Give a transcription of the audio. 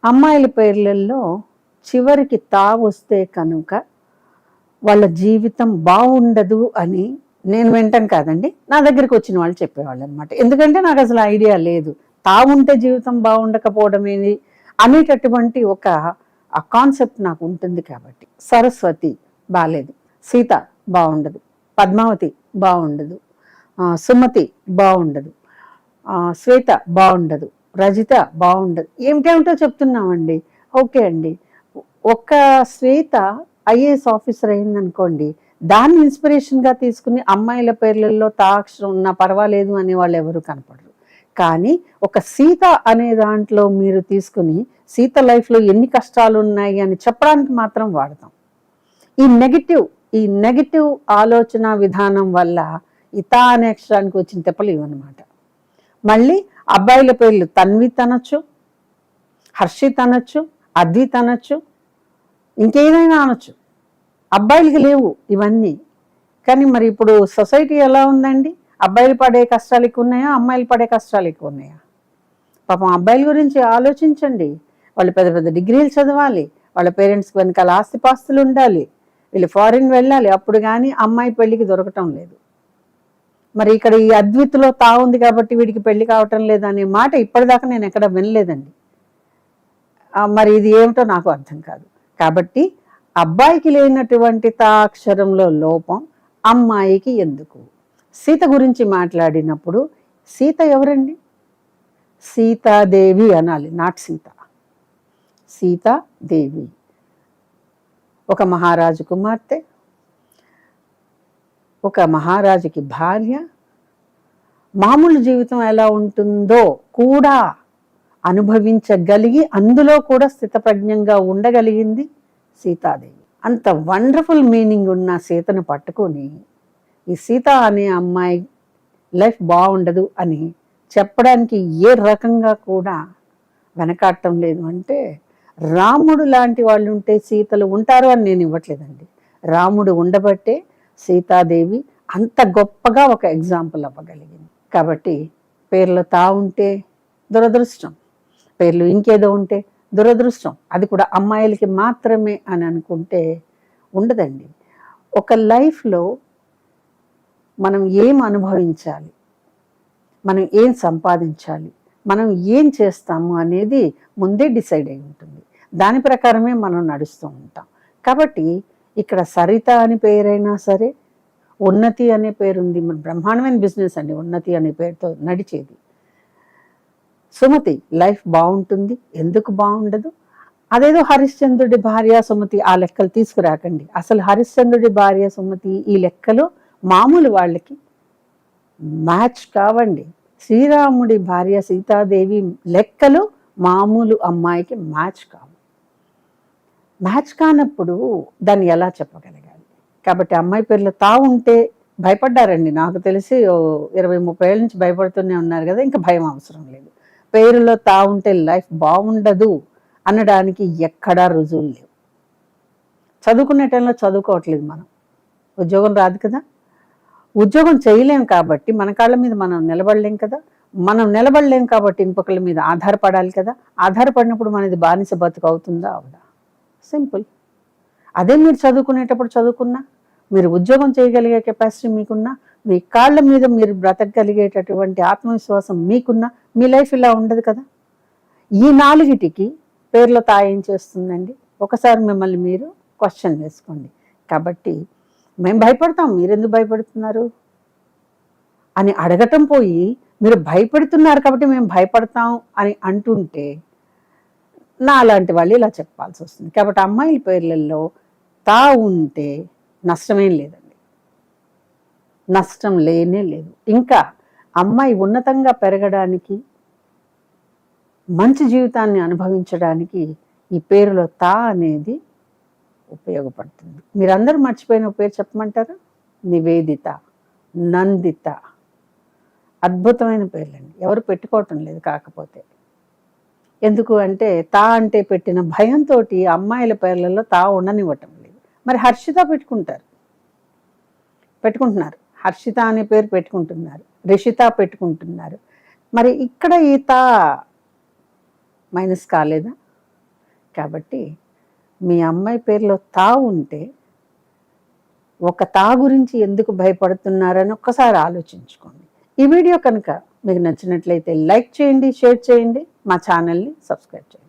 అమ్మాయిల పేర్లలో చివరికి తా వస్తే కనుక వాళ్ళ జీవితం బాగుండదు అని నేను వింటాను కాదండి, నా దగ్గరికి వచ్చిన వాళ్ళు చెప్పేవాళ్ళు అనమాట. ఎందుకంటే నాకు అసలు ఐడియా లేదు, తా ఉంటే జీవితం బాగుండకపోవడం ఏంది అనేటటువంటి ఒక ఆ కాన్సెప్ట్ నాకు ఉంటుంది. కాబట్టి సరస్వతి బాలేదు, సీత బాగుండదు, పద్మావతి బాగుండదు, సుమతి బాగుండదు, శ్వేత బాగుండదు, రజిత బాగుండదు, ఏమిటేమిటో చెప్తున్నామండి. ఓకే అండి, ఒక్క శ్వేత ఐఏఎస్ ఆఫీసర్ అయిందనుకోండి, దాన్ని ఇన్స్పిరేషన్గా తీసుకుని అమ్మాయిల పేర్లలో తా అక్షరం ఉన్నా పర్వాలేదు అనే వాళ్ళు ఎవరు కనపడరు. కానీ ఒక సీత అనే దాంట్లో మీరు తీసుకుని సీత లైఫ్లో ఎన్ని కష్టాలు ఉన్నాయి అని చెప్పడానికి మాత్రం వాడతాం. ఈ నెగిటివ్ ఆలోచన విధానం వల్ల ఈ తా అనే అక్షరానికి వచ్చిన తెప్పలు ఇవన్నమాట. మళ్ళీ అబ్బాయిల పేర్లు తన్విత్ అనొచ్చు, హర్షిత్ అనొచ్చు, అద్విత్ అనొచ్చు, ఇంకేదైనా అనొచ్చు. అబ్బాయిలకి లేవు ఇవన్నీ. కానీ మరి ఇప్పుడు సొసైటీ ఎలా ఉందండి? అబ్బాయిలు పడే కష్టాలు ఎక్కువ ఉన్నాయా, అమ్మాయిలు పడే కష్టాలు ఎక్కువ ఉన్నాయా? పాపం అబ్బాయిల గురించి ఆలోచించండి. వాళ్ళు పెద్ద పెద్ద డిగ్రీలు చదవాలి, వాళ్ళ పేరెంట్స్కి వెనకాల ఆస్తిపాస్తులు ఉండాలి, వీళ్ళు ఫారిన్ వెళ్ళాలి, అప్పుడు కానీ అమ్మాయి పెళ్ళికి దొరకటం లేదు. మరి ఇక్కడ ఈ అద్విత్తులో తా ఉంది కాబట్టి వీడికి పెళ్లి కావటం లేదు అనే మాట ఇప్పటిదాకా నేను ఎక్కడ వినలేదండి. మరి ఇది ఏమిటో నాకు అర్థం కాదు. కాబట్టి అబ్బాయికి లేనటువంటి తా అక్షరంలో లోపం అమ్మాయికి ఎందుకు? సీత గురించి మాట్లాడినప్పుడు సీత ఎవరండి? సీతాదేవి అనాలి, నాట్ సీత. సీతాదేవి ఒక మహారాజు కుమార్తె, ఒక మహారాజుకి భార్య. మామూలు జీవితం ఎలా ఉంటుందో కూడా అనుభవించగలిగి అందులో కూడా స్థితప్రజ్ఞంగా ఉండగలిగింది సీతాదేవి. అంత వండర్ఫుల్ మీనింగ్ ఉన్న సీతను పట్టుకొని ఈ సీత అనే అమ్మాయి లైఫ్ బాగుండదు అని చెప్పడానికి ఏ రకంగా కూడా వెనకాడటం లేదు. అంటే రాముడు లాంటి వాళ్ళు ఉంటే సీతలు ఉంటారు అని నేను ఇవ్వట్లేదండి. రాముడు ఉండబట్టే సీతాదేవి అంత గొప్పగా ఒక ఎగ్జాంపుల్ అవ్వగలిగింది. కాబట్టి పేర్లు తా ఉంటే దురదృష్టం, పేర్లు ఇంకేదో ఉంటే దురదృష్టం, అది కూడా అమ్మాయిలకి మాత్రమే అని అనుకుంటే ఉండదండి. ఒక లైఫ్లో మనం ఏం అనుభవించాలి, మనం ఏం సంపాదించాలి, మనం ఏం చేస్తాము అనేది ముందే డిసైడ్ అయి ఉంటుంది. దాని ప్రకారమే మనం నడుస్తూ ఉంటాం. కాబట్టి ఇక్కడ సరిత అని పేరైనా సరే, ఉన్నతి అనే పేరుంది, మన బ్రహ్మాండమైన బిజినెస్ అండి ఉన్నతి అనే పేరుతో నడిచేది. సుమతి లైఫ్ బాగుంటుంది, ఎందుకు బాగుండదు? అదేదో హరిశ్చంద్రుడి భార్య సుమతి ఆ లెక్కలు తీసుకురాకండి. అసలు హరిశ్చంద్రుడి భార్య సుమతి ఈ లెక్కలు మామూలు వాళ్ళకి మ్యాచ్ కావండి. శ్రీరాముడి భార్య సీతాదేవి లెక్కలు మామూలు అమ్మాయికి మ్యాచ్ కావు. మ్యాచ్ కానప్పుడు దాన్ని ఎలా చెప్పగలగాలి? కాబట్టి అమ్మాయి పేర్లు తా ఉంటే భయపడ్డారండి. నాకు తెలిసి 20-30 ఏళ్ళ నుంచి భయపడుతూనే ఉన్నారు కదా, ఇంకా భయం అవసరం లేదు. పేరులో తా ఉంటే లైఫ్ బాగుండదు అనడానికి ఎక్కడా రుజువులు లేవు. చదువుకునే టైంలో చదువుకోవట్లేదు, మనం ఉద్యోగం రాదు కదా, ఉద్యోగం చేయలేం కాబట్టి మన కాళ్ళ మీద మనం నిలబడలేం కదా, మనం నిలబడలేం కాబట్టి ఇంకొకళ్ళ మీద ఆధారపడాలి కదా, ఆధారపడినప్పుడు మనది బానిస బతుకు అవుతుందా అవదా? సింపుల్. అదే మీరు చదువుకునేటప్పుడు చదువుకున్నా, మీరు ఉద్యోగం చేయగలిగే కెపాసిటీ మీకున్నా, మీ కాళ్ళ మీద మీరు బ్రతకగలిగేటటువంటి ఆత్మవిశ్వాసం మీకున్నా, మీ లైఫ్ ఇలా ఉండదు కదా. ఈ నాలుగిటికి పేర్ల తా ఏం చేస్తుందండి? ఒకసారి మిమ్మల్ని మీరు క్వశ్చన్ వేసుకోండి. కాబట్టి మేము భయపడతాం, మీరెందుకు భయపడుతున్నారు అని అడగటం పోయి మీరు భయపడుతున్నారు కాబట్టి మేము భయపడతాం అని అంటుంటే నా అలాంటి వాళ్ళు ఇలా చెప్పాల్సి వస్తుంది. కాబట్టి అమ్మాయిల పేర్లలో తా ఉంటే నష్టమేం లేదండి, నష్టం లేనే లేదు. ఇంకా అమ్మాయి ఉన్నతంగా పెరగడానికి, మంచి జీవితాన్ని అనుభవించడానికి ఈ పేరులో తా అనేది ఉపయోగపడుతుంది. మీరందరూ మర్చిపోయిన పేరు చెప్పమంటారా? నివేదిత, నందిత, అద్భుతమైన పేర్లండి. ఎవరు పెట్టుకోవటం లేదు. కాకపోతే ఎందుకు అంటే తా అంటే పెట్టిన భయంతో అమ్మాయిల పేర్లలో తా ఉండనివ్వటం లేదు. మరి హర్షిత పెట్టుకుంటున్నారు, హర్షిత అనే పేరు పెట్టుకుంటున్నారు, రిషిత పెట్టుకుంటున్నారు. మరి ఇక్కడ ఈ తా మైనస్ కాలేదా? కాబట్టి మీ అమ్మాయి పేరులో తా ఉంటే ఒక తా గురించి ఎందుకు భయపడుతున్నారని ఒక్కసారి ఆలోచించుకోండి. ఈ వీడియో కనుక మీకు నచ్చినట్లయితే లైక్ చేయండి, షేర్ చేయండి, మా ఛానల్ని సబ్స్క్రైబ్ చేయండి.